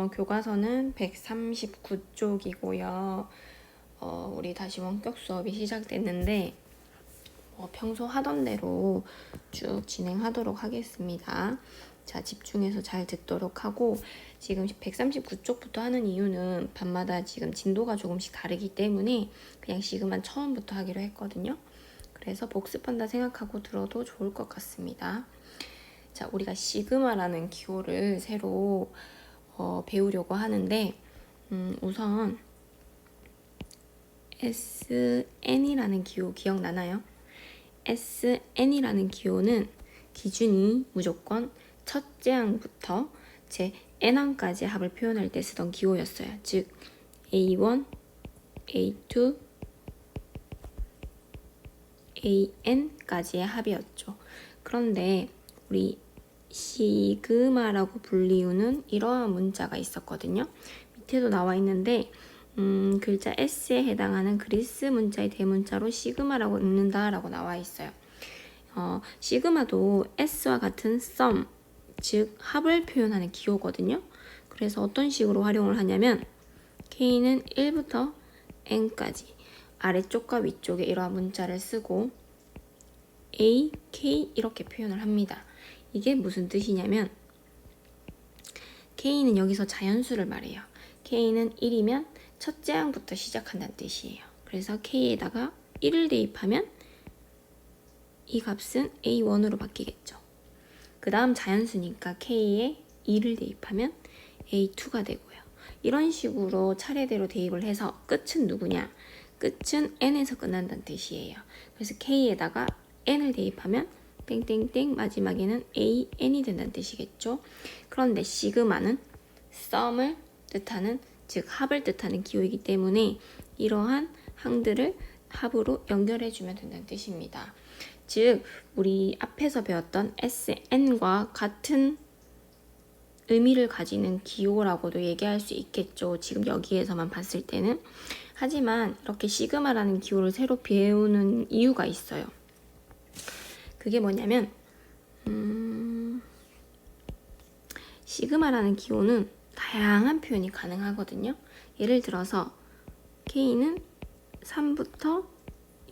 교과서는 139쪽이고요. 우리 다시 원격 수업이 시작됐는데 평소 하던 대로 쭉 진행하도록 하겠습니다. 자, 집중해서 잘 듣도록 하고, 지금 139쪽부터 하는 이유는 밤마다 지금 진도가 조금씩 다르기 때문에 그냥 시그만 처음부터 하기로 했거든요. 그래서 복습한다 생각하고 들어도 좋을 것 같습니다. 자, 우리가 시그마라는 기호를 새로 배우려고 하는데, 우선 SN이라는 기호 기억나나요? SN이라는 기호는 기준이 무조건 첫째 항부터 제 n항까지 합을 표현할 때 쓰던 기호였어요. 즉 A1, A2, AN까지의 합이었죠. 그런데 우리 시그마라고 불리우는 이러한 문자가 있었거든요. 밑에도 나와 있는데 글자 S에 해당하는 그리스 문자의 대문자로 시그마라고 읽는다라고 나와 있어요. 시그마도 S와 같은 sum, 즉 합을 표현하는 기호거든요. 그래서 어떤 식으로 활용을 하냐면 K는 1부터 N까지 아래쪽과 위쪽에 이러한 문자를 쓰고 A, K 이렇게 표현을 합니다. 이게 무슨 뜻이냐면 K는 여기서 자연수를 말해요. K는 1이면 첫째 항부터 시작한다는 뜻이에요. 그래서 K에다가 1을 대입하면 이 값은 A1으로 바뀌겠죠. 그 다음 자연수니까 K에 2를 대입하면 A2가 되고요. 이런 식으로 차례대로 대입을 해서 끝은 누구냐? 끝은 N에서 끝난다는 뜻이에요. 그래서 K에다가 N을 대입하면 땡땡땡 마지막에는 AN이 된다는 뜻이겠죠. 그런데 시그마는 sum을 뜻하는, 즉 합을 뜻하는 기호이기 때문에 이러한 항들을 합으로 연결해주면 된다는 뜻입니다. 즉 우리 앞에서 배웠던 SN과 같은 의미를 가지는 기호라고도 얘기할 수 있겠죠. 지금 여기에서만 봤을 때는. 하지만 이렇게 시그마라는 기호를 새로 배우는 이유가 있어요. 그게 뭐냐면 시그마라는 기호는 다양한 표현이 가능하거든요. 예를 들어서 K는 3부터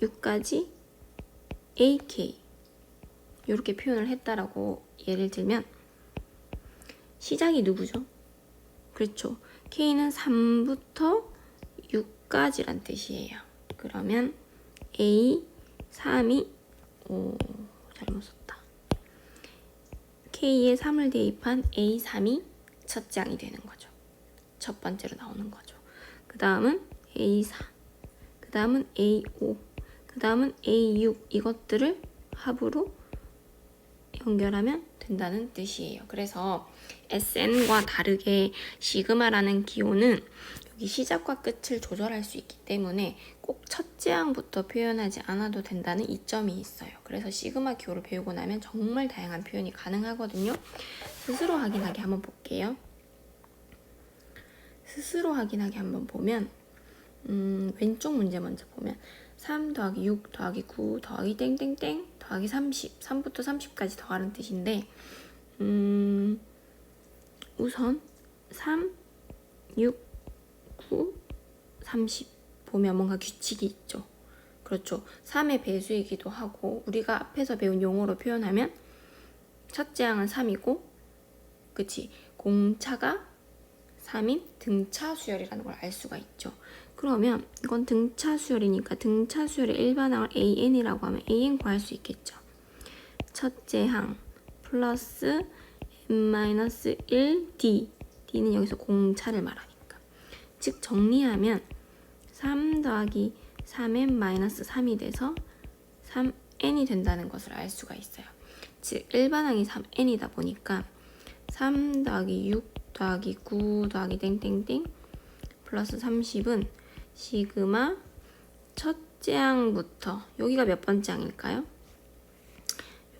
6까지 AK 이렇게 표현을 했다라고 예를 들면 시작이 누구죠? 그렇죠. K는 3부터 6까지란 뜻이에요. 그러면 A, 3이 잘못 썼다. K에 3을 대입한 A3이 첫째 항이 되는 거죠. 첫 번째로 나오는 거죠. 그 다음은 A4, 그 다음은 A5, 그 다음은 A6 이것들을 합으로 연결하면 된다는 뜻이에요. 그래서 SN과 다르게 시그마라는 기호는 여기 시작과 끝을 조절할 수 있기 때문에 꼭 첫째 항부터 표현하지 않아도 된다는 이점이 있어요. 그래서 시그마 기호를 배우고 나면 정말 다양한 표현이 가능하거든요. 스스로 확인하기 한번 볼게요. 스스로 확인하기 한번 보면 왼쪽 문제 먼저 보면 3 더하기 6 더하기 9 더하기 땡땡땡 더하기 30 3부터 30까지 더하는 뜻인데 우선 3, 6, 9, 30 보면 뭔가 규칙이 있죠. 그렇죠. 3의 배수이기도 하고 우리가 앞에서 배운 용어로 표현하면 첫째 항은 3이고 그치 공차가 3인 등차 수열이라는 걸 알 수가 있죠. 그러면 이건 등차 수열이니까 등차 수열의 일반항을 AN이라고 하면 AN 구할 수 있겠죠. 첫째 항 플러스 n-1 D는 여기서 공차를 말하니까. 즉 정리하면 3 더하기 3n-3이 돼서 3n이 된다는 것을 알 수가 있어요. 즉 일반항이 3n이다 보니까 3 더하기 6 더하기 9 더하기 땡땡땡 플러스 30은 시그마 첫째 항부터 여기가 몇 번째 항일까요?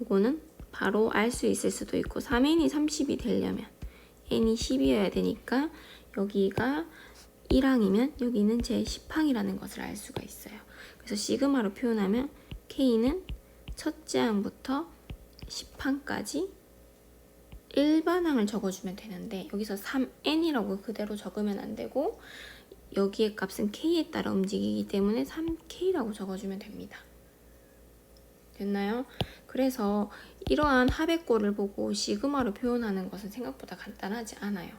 요거는 바로 알 수 있을 수도 있고 3n이 30이 되려면 n이 10이어야 되니까 여기가 1항이면 여기는 제 10항이라는 것을 알 수가 있어요. 그래서 시그마로 표현하면 K는 첫째 항부터 10항까지 일반항을 적어주면 되는데 여기서 3n이라고 그대로 적으면 안 되고 여기의 값은 k에 따라 움직이기 때문에 3k라고 적어주면 됩니다. 됐나요? 그래서 이러한 합의꼴을 보고 시그마로 표현하는 것은 생각보다 간단하지 않아요.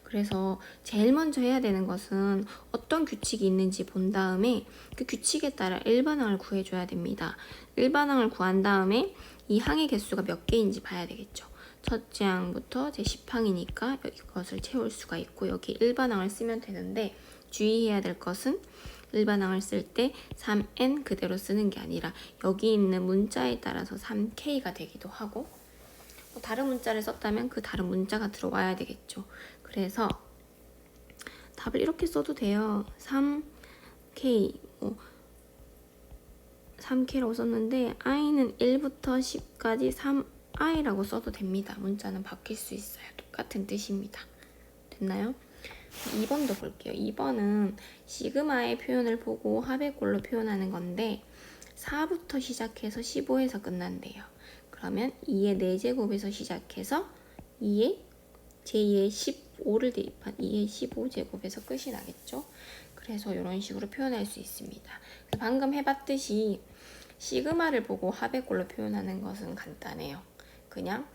그래서 제일 먼저 해야 되는 것은 어떤 규칙이 있는지 본 다음에 그 규칙에 따라 일반항을 구해줘야 됩니다. 일반항을 구한 다음에 이 항의 개수가 몇 개인지 봐야 되겠죠. 첫째 항부터 제 10항이니까 이것을 채울 수가 있고 여기 일반항을 쓰면 되는데 주의해야 될 것은 일반항을 쓸 때 3n 그대로 쓰는 게 아니라 여기 있는 문자에 따라서 3k가 되기도 하고 다른 문자를 썼다면 그 다른 문자가 들어와야 되겠죠. 그래서 답을 이렇게 써도 돼요. 3k 3k라고 썼는데 i는 1부터 10까지 3i라고 써도 됩니다. 문자는 바뀔 수 있어요. 똑같은 뜻입니다. 됐나요? 2번도 볼게요. 2번은 시그마의 표현을 보고 합의꼴로 표현하는 건데 4부터 시작해서 15에서 끝난대요. 그러면 2의 4제곱에서 시작해서 2의 제2의 15를 대입한 2의 15제곱에서 끝이 나겠죠. 그래서 이런 식으로 표현할 수 있습니다. 방금 해봤듯이 시그마를 보고 합의꼴로 표현하는 것은 간단해요. 그냥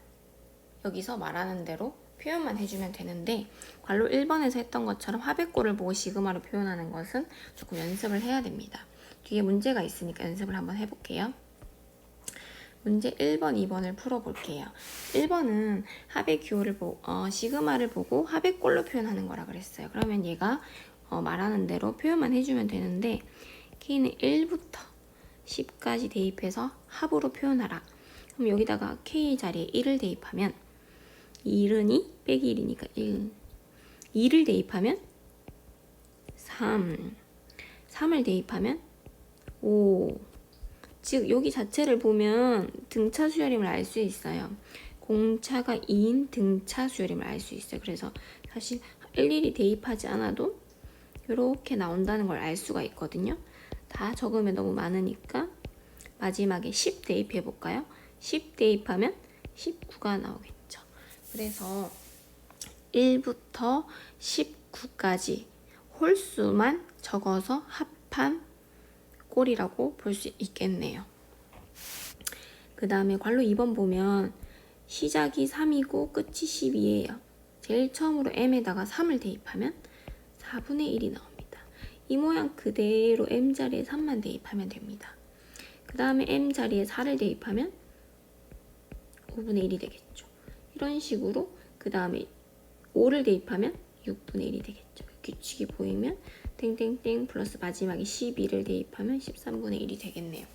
여기서 말하는 대로 표현만 해주면 되는데 괄호 1번에서 했던 것처럼 합의꼴을 보고 시그마로 표현하는 것은 조금 연습을 해야 됩니다. 뒤에 문제가 있으니까 연습을 한번 해볼게요. 문제 1번, 2번을 풀어볼게요. 1번은 합의 기호를 시그마를 보고 합의꼴로 표현하는 거라 그랬어요. 그러면 얘가 말하는 대로 표현만 해주면 되는데 k는 1부터 10까지 대입해서 합으로 표현하라. 그럼 여기다가 k 자리에 1을 대입하면 1은 2 빼기 1이니까 1. 2를 대입하면 3. 3을 대입하면 5. 즉 여기 자체를 보면 등차 수열임을 알 수 있어요. 공차가 2인 등차 수열임을 알 수 있어요. 그래서 사실 일일이 대입하지 않아도 이렇게 나온다는 걸 알 수가 있거든요. 다 적으면 너무 많으니까 마지막에 10 대입해 볼까요? 10 대입하면 19가 나오겠죠. 그래서 1부터 19까지 홀수만 적어서 합한 꼴이라고 볼 수 있겠네요. 그 다음에 괄호 2번 보면 시작이 3이고 끝이 12예요. 제일 처음으로 m에다가 3을 대입하면 4분의 1이 나옵니다. 이 모양 그대로 m 자리에 3만 대입하면 됩니다. 그 다음에 m 자리에 4를 대입하면 5분의 1이 되겠죠. 이런 식으로 그 다음에 5를 대입하면 6분의 1이 되겠죠. 규칙이 보이면 땡땡땡 플러스 마지막에 12를 대입하면 13분의 1이 되겠네요.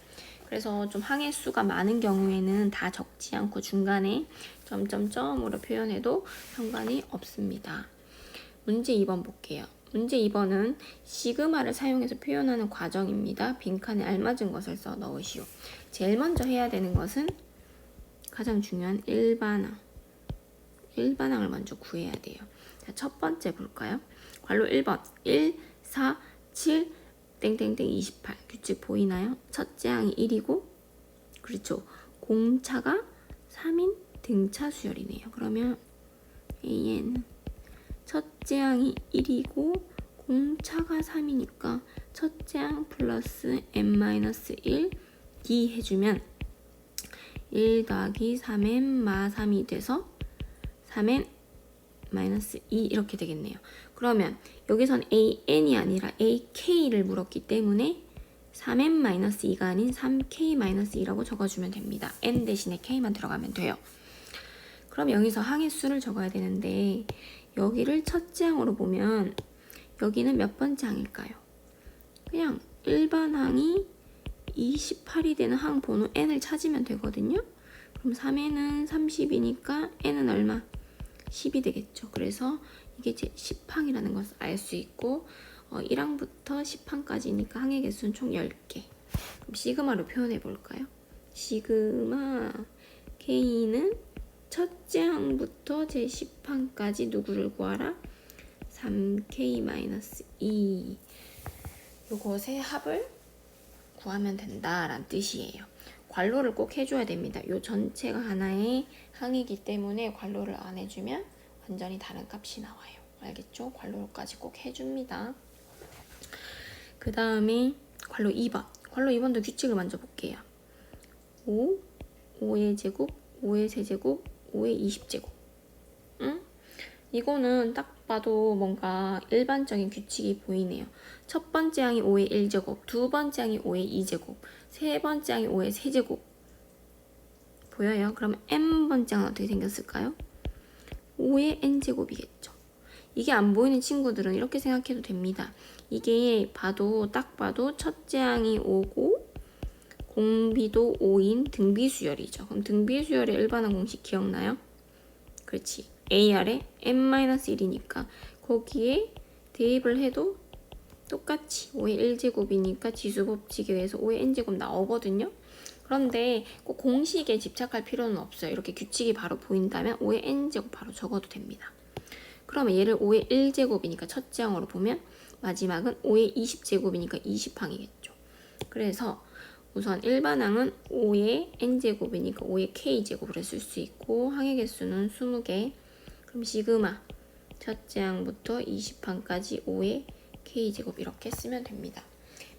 그래서 좀 항의 수가 많은 경우에는 다 적지 않고 중간에 점점점으로 표현해도 상관이 없습니다. 문제 2번 볼게요. 문제 2번은 시그마를 사용해서 표현하는 과정입니다. 빈칸에 알맞은 것을 써 넣으시오. 제일 먼저 해야 되는 것은 가장 중요한 일반항. 일반항을 먼저 구해야 돼요. 자, 첫 번째 볼까요? 괄호 1번 1, 4, 7, 땡땡땡 28 규칙 보이나요? 첫째 항이 1이고 그렇죠. 공차가 3인 등차 수열이네요. 그러면 AN 첫째 항이 1이고 공차가 3이니까 첫째 항 플러스 n-1 D 해주면 1 더하기 3n 마 3이 돼서 3n 마이너스 2 이렇게 되겠네요. 그러면 여기선 an이 아니라 ak를 물었기 때문에 3n 마이너스 2가 아닌 3k 마이너스 2라고 적어주면 됩니다. n 대신에 k만 들어가면 돼요. 그럼 여기서 항의 수를 적어야 되는데 여기를 첫째 항으로 보면 여기는 몇 번째 항일까요? 그냥 일반 항이 28이 되는 항 번호 n을 찾으면 되거든요. 그럼 3n은 30이니까 n은 얼마? 10이 되겠죠. 그래서 이게 제 10항이라는 것을 알 수 있고 1항부터 10항까지니까 항의 개수는 총 10개. 그럼 시그마로 표현해 볼까요? 시그마 K는 첫째 항부터 제 10항까지 누구를 구하라? 3K-2 요것의 합을 구하면 된다라는 뜻이에요. 괄호를 꼭 해줘야 됩니다. 요 전체가 하나의 항이기 때문에 괄호를 안 해주면 완전히 다른 값이 나와요. 알겠죠? 괄호까지 꼭 해줍니다. 그 다음에 괄호 2번. 괄호 2번도 규칙을 먼저 볼게요. 5, 5의 제곱, 5의 세제곱, 5의 20제곱. 응? 이거는 딱 봐도 뭔가 일반적인 규칙이 보이네요. 첫 번째 항이 5의 1제곱, 두 번째 항이 5의 2제곱, 세 번째 항이 5의 세제곱. 보여요? 그러면 n번째 항은 어떻게 생겼을까요? 5의 n제곱이겠죠. 이게 안 보이는 친구들은 이렇게 생각해도 됩니다. 이게 딱 봐도 첫째 항이 5고 공비도 5인 등비수열이죠. 그럼 등비수열의 일반항 공식 기억나요? 그렇지. AR에 n-1이니까 거기에 대입을 해도 똑같이 5의 1제곱이니까 지수법칙에 의해서 5의 n제곱 나오거든요. 그런데 꼭 공식에 집착할 필요는 없어요. 이렇게 규칙이 바로 보인다면 5의 n제곱 바로 적어도 됩니다. 그러면 얘를 5의 1제곱이니까 첫째 항으로 보면 마지막은 5의 20제곱이니까 20항이겠죠. 그래서 우선 일반항은 5의 n제곱이니까 5의 k제곱을 쓸 수 있고 항의 개수는 20개. 그럼 시그마 첫째 항부터 20항까지 5의 k제곱 이렇게 쓰면 됩니다.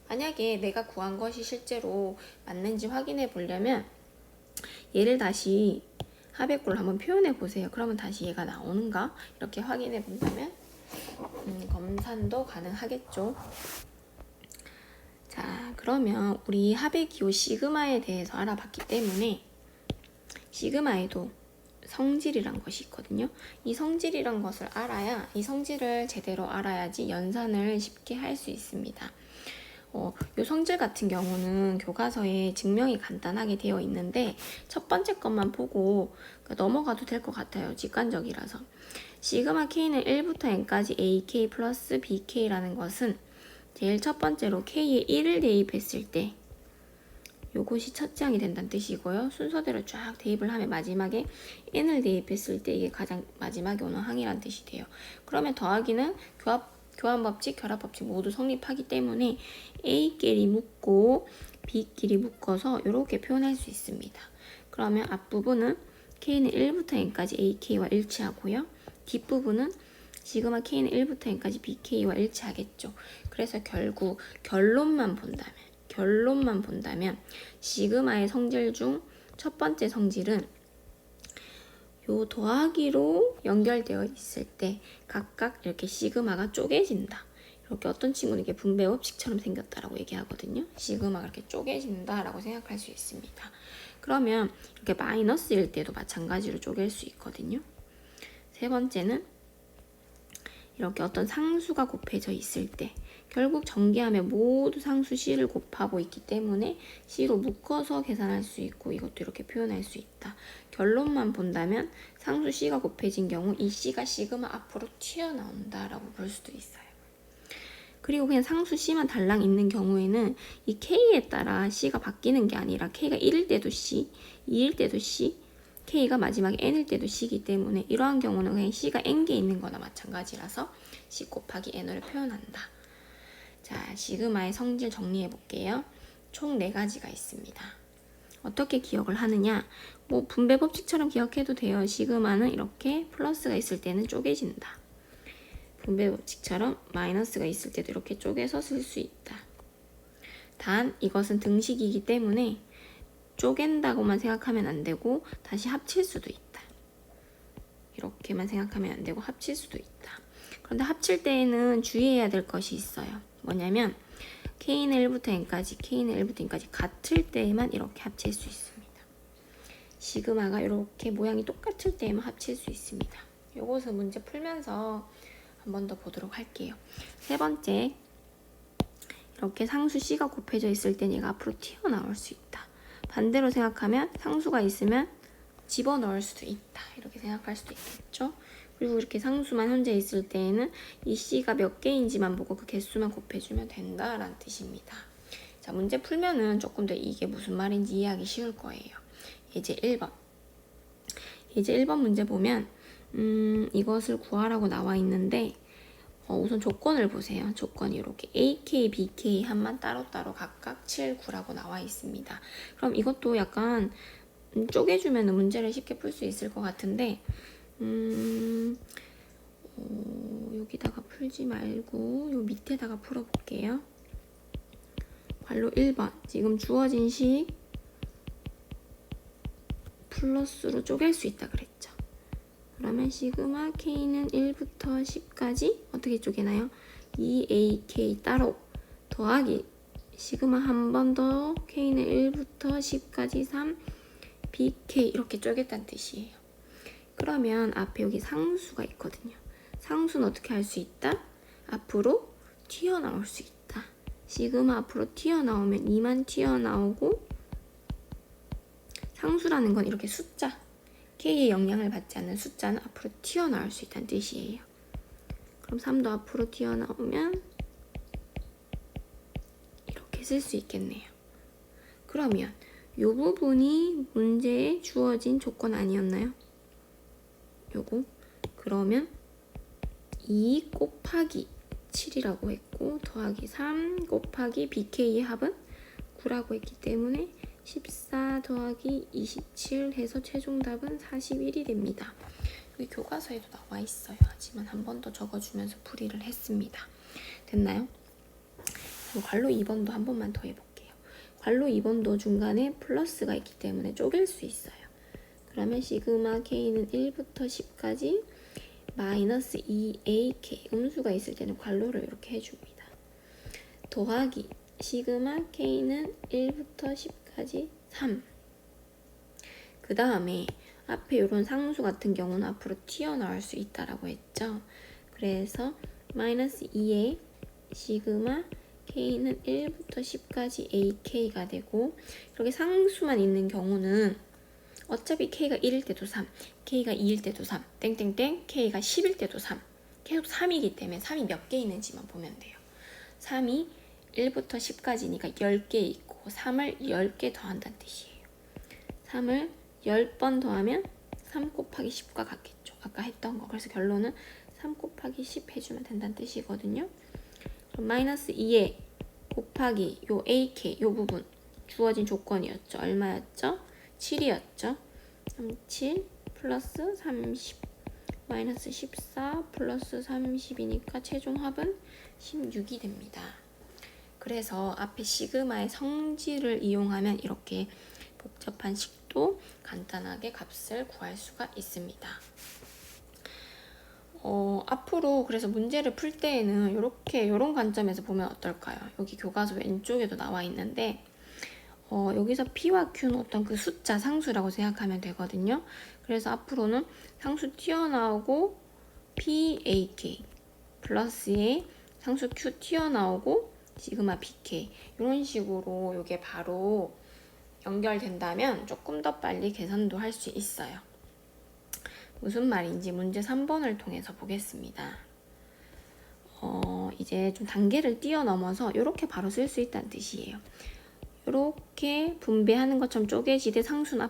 만약에 내가 구한 것이 실제로 맞는지 확인해 보려면 얘를 다시 합의꼴로 한번 표현해 보세요. 그러면 다시 얘가 나오는가 이렇게 확인해 본다면 검산도 가능하겠죠. 자, 그러면 우리 합의 기호 시그마에 대해서 알아봤기 때문에 시그마에도 성질이란 것이 있거든요. 이 성질이란 것을 알아야, 이 성질을 제대로 알아야지 연산을 쉽게 할 수 있습니다. 이 성질 같은 경우는 교과서에 증명이 간단하게 되어 있는데 첫 번째 것만 보고 넘어가도 될 것 같아요. 직관적이라서. 시그마 k는 1부터 n까지 ak 플러스 bk라는 것은 제일 첫 번째로 k에 1을 대입했을 때 요것이 첫째 항이 된다는 뜻이고요. 순서대로 쫙 대입을 하면 마지막에 n을 대입했을 때 이게 가장 마지막에 오는 항이라는 뜻이 돼요. 그러면 더하기는 교환법칙, 결합법칙 모두 성립하기 때문에 A끼리 묶고 B끼리 묶어서 이렇게 표현할 수 있습니다. 그러면 앞부분은 K는 1부터 N까지 AK와 일치하고요. 뒷부분은 시그마 K는 1부터 N까지 BK와 일치하겠죠. 그래서 결국 결론만 본다면 시그마의 성질 중 첫 번째 성질은 요 더하기로 연결되어 있을 때 각각 이렇게 시그마가 쪼개진다. 이렇게 어떤 친구는 이게 분배 법칙처럼 생겼다라고 얘기하거든요. 시그마가 이렇게 쪼개진다라고 생각할 수 있습니다. 그러면 이렇게 마이너스일 때도 마찬가지로 쪼갤 수 있거든요. 세 번째는 이렇게 어떤 상수가 곱해져 있을 때 결국 전개하면 모두 상수 C를 곱하고 있기 때문에 C로 묶어서 계산할 수 있고 이것도 이렇게 표현할 수 있다. 결론만 본다면 상수 C가 곱해진 경우 이 C가 시그마 앞으로 튀어나온다라고 볼 수도 있어요. 그리고 그냥 상수 C만 달랑 있는 경우에는 이 K에 따라 C가 바뀌는 게 아니라 K가 1일 때도 C, 2일 때도 C, K가 마지막에 N일 때도 C이기 때문에 이러한 경우는 그냥 C가 N개 있는 거나 마찬가지라서 C 곱하기 N을 표현한다. 자, 시그마의 성질 정리해 볼게요. 총 4가지가 있습니다. 어떻게 기억을 하느냐? 뭐 분배 법칙처럼 기억해도 돼요. 시그마는 이렇게 플러스가 있을 때는 쪼개진다. 분배 법칙처럼 마이너스가 있을 때도 이렇게 쪼개서 쓸 수 있다. 단 이것은 등식이기 때문에 쪼갠다고만 생각하면 안 되고 다시 합칠 수도 있다. 이렇게만 생각하면 안 되고 합칠 수도 있다. 그런데 합칠 때에는 주의해야 될 것이 있어요. 뭐냐면 K는 1부터 N까지, K는 1부터 N까지 같을 때에만 이렇게 합칠 수 있습니다. 시그마가 이렇게 모양이 똑같을 때에만 합칠 수 있습니다. 이것은 문제 풀면서 한 번 더 보도록 할게요. 세 번째, 이렇게 상수 C가 곱해져 있을 땐 얘가 앞으로 튀어나올 수 있다. 반대로 생각하면 상수가 있으면 집어넣을 수도 있다. 이렇게 생각할 수도 있겠죠. 그리고 이렇게 상수만 현재 있을 때에는 이 C가 몇 개인지만 보고 그 개수만 곱해주면 된다라는 뜻입니다. 자, 문제 풀면은 조금 더 이게 무슨 말인지 이해하기 쉬울 거예요. 예제 1번. 예제 1번 문제 보면 이것을 구하라고 나와 있는데 우선 조건을 보세요. 조건이 이렇게 AK, BK 한만 따로따로 각각 7, 9라고 나와 있습니다. 그럼 이것도 약간 쪼개주면 문제를 쉽게 풀 수 있을 것 같은데 여기다가 풀지 말고 요 밑에다가 풀어볼게요. 관로 1번 지금 주어진 식 플러스로 쪼갤 수 있다 그랬죠. 그러면 시그마 K는 1부터 10까지 어떻게 쪼개나요? 2AK 따로 더하기 시그마 한 번 더 K는 1부터 10까지 3 BK 이렇게 쪼갰다는 뜻이에요. 그러면 앞에 여기 상수가 있거든요. 상수는 어떻게 할 수 있다? 앞으로 튀어나올 수 있다. 시그마 앞으로 튀어나오면 2만 튀어나오고 상수라는 건 이렇게 숫자 K의 영향을 받지 않는 숫자는 앞으로 튀어나올 수 있다는 뜻이에요. 그럼 3도 앞으로 튀어나오면 이렇게 쓸 수 있겠네요. 그러면 이 부분이 문제에 주어진 조건 아니었나요? 요거 그러면 2 곱하기 7이라고 했고 더하기 3 곱하기 BK의 합은 9라고 했기 때문에 14 더하기 27 해서 최종 답은 41이 됩니다. 여기 교과서에도 나와 있어요. 하지만 한 번 더 적어주면서 풀이를 했습니다. 됐나요? 관로 2번도 한 번만 더 해볼게요. 관로 2번도 중간에 플러스가 있기 때문에 쪼갤 수 있어요. 그러면 시그마 K는 1부터 10까지 마이너스 2AK 음수가 있을 때는 관로를 이렇게 해줍니다. 더하기 시그마 K는 1부터 10까지 3. 그 다음에 앞에 이런 상수 같은 경우는 앞으로 튀어나올 수 있다라고 했죠. 그래서 마이너스 2에 시그마 K는 1부터 10까지 AK가 되고 이렇게 상수만 있는 경우는 어차피 K가 1일 때도 3, K가 2일 때도 3, 땡땡땡, K가 10일 때도 3. 계속 3이기 때문에 3이 몇 개 있는지만 보면 돼요. 3이 1부터 10까지니까 10개 있고 3을 10개 더한다는 뜻이에요. 3을 10번 더하면 3 곱하기 10과 같겠죠. 아까 했던 거. 그래서 결론은 3 곱하기 10 해주면 된다는 뜻이거든요. 그럼 마이너스 2에 곱하기 요 AK 요 부분 주어진 조건이었죠. 얼마였죠? 7이었죠. 37 플러스 30 마이너스 14 플러스 30이니까 최종 합은 16이 됩니다. 그래서 앞에 시그마의 성질을 이용하면 이렇게 복잡한 식도 간단하게 값을 구할 수가 있습니다. 앞으로 그래서 문제를 풀 때에는 이런 관점에서 보면 어떨까요? 여기 교과서 왼쪽에도 나와 있는데 여기서 P와 Q는 어떤 그 숫자 상수라고 생각하면 되거든요. 그래서 앞으로는 상수 튀어나오고 PAK 플러스에 상수 Q 튀어나오고 시그마 BK 이런 식으로 이게 바로 연결된다면 조금 더 빨리 계산도 할 수 있어요. 무슨 말인지 문제 3번을 통해서 보겠습니다. 이제 좀 단계를 뛰어넘어서 이렇게 바로 쓸 수 있다는 뜻이에요. 이렇게 분배하는 것처럼 쪼개지되 상수는